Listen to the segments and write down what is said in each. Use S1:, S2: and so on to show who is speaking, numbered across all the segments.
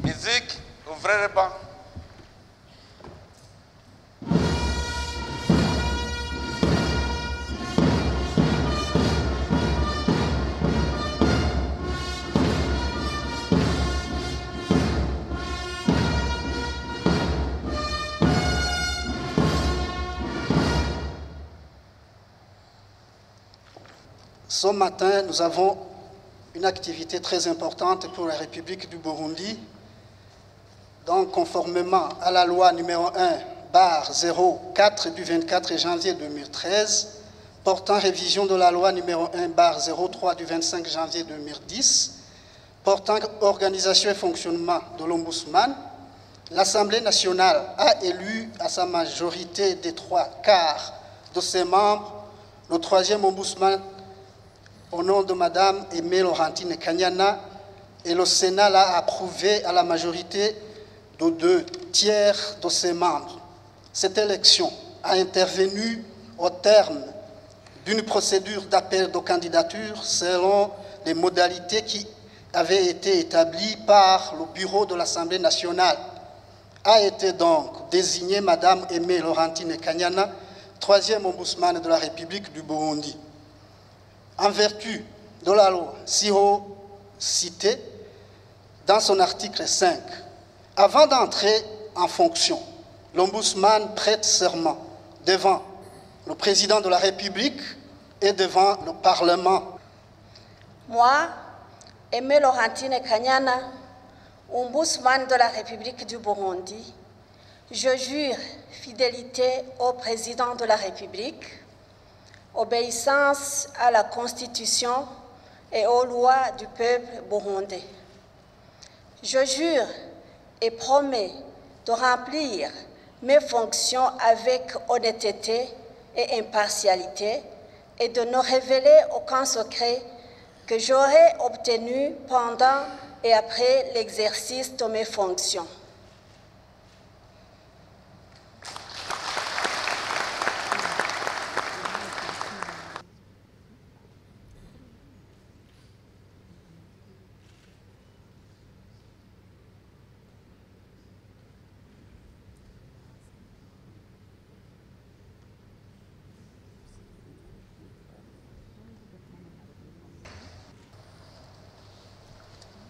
S1: Musique, ouvrez le banc.
S2: Ce matin, nous avons une activité très importante pour la République du Burundi. Donc, conformément à la loi numéro 1/04 du 24 janvier 2013, portant révision de la loi numéro 1/03 du 25 janvier 2010, portant organisation et fonctionnement de l'Ombudsman, l'Assemblée nationale a élu à sa majorité des 3/4 de ses membres le troisième Ombudsman au nom de Mme Aimée Laurentine Kanyana, et le Sénat l'a approuvé à la majorité de 2/3 de ses membres. Cette élection a intervenu au terme d'une procédure d'appel de candidature selon les modalités qui avaient été établies par le bureau de l'Assemblée nationale. A été donc désignée Mme Aimée Laurentine Kanyana, troisième ombudsman de la République du Burundi. En vertu de la loi si haut citée dans son article 5, avant d'entrer en fonction, l'ombudsman prête serment devant le président de la République et devant le Parlement.
S3: Moi, Aimée Laurentine Kanyana, ombudsman de la République du Burundi, je jure fidélité au président de la République, obéissance à la Constitution et aux lois du peuple burundais. Je jure et promets de remplir mes fonctions avec honnêteté et impartialité et de ne révéler aucun secret que j'aurai obtenu pendant et après l'exercice de mes fonctions.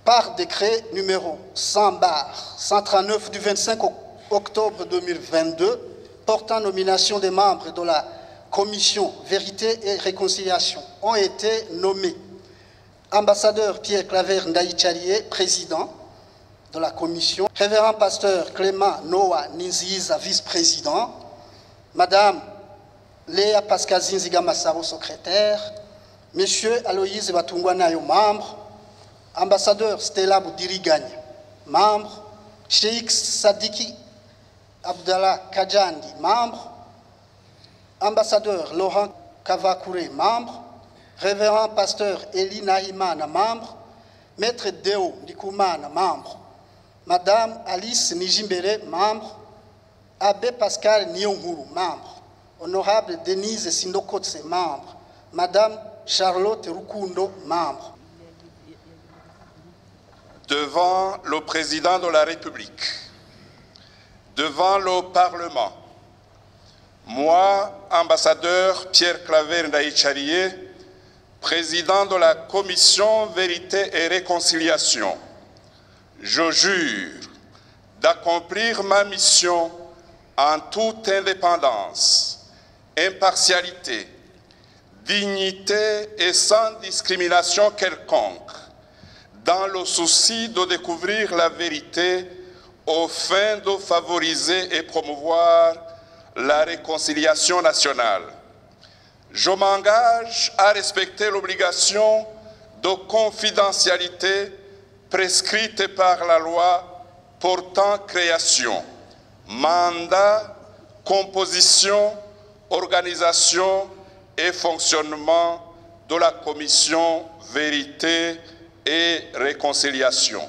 S2: Par décret numéro 100/139 du 25 octobre 2022, portant nomination des membres de la Commission Vérité et Réconciliation, ont été nommés ambassadeur Pierre Claver Ndayicariye, président de la Commission, révérend pasteur Clément Noah Ninziza, vice-président, Madame Léa Pascazine Zigamasabo, secrétaire, Monsieur Aloïse Batungwanayo, membre, ambassadeur Stella Boudiriganya, membre, Cheikh Sadiki Abdallah Kajandi, membre, ambassadeur Laurent Kavakure, membre, révérend pasteur Eli Nahimana, membre, maître Deo Ndikumana, membre, Madame Alice Nijimbere, membre, Abbé Pascal Nyonguru, membre, honorable Denise Sindokotse, membre, Madame Charlotte Rukundo, membre.
S1: Devant le président de la République, devant le Parlement, moi, ambassadeur Pierre Claver Ndayicariye, président de la Commission Vérité et Réconciliation, je jure d'accomplir ma mission en toute indépendance, impartialité, dignité et sans discrimination quelconque, dans le souci de découvrir la vérité aux fins de favoriser et promouvoir la réconciliation nationale. Je m'engage à respecter l'obligation de confidentialité prescrite par la loi portant création, mandat, composition, organisation et fonctionnement de la Commission Vérité et Réconciliation.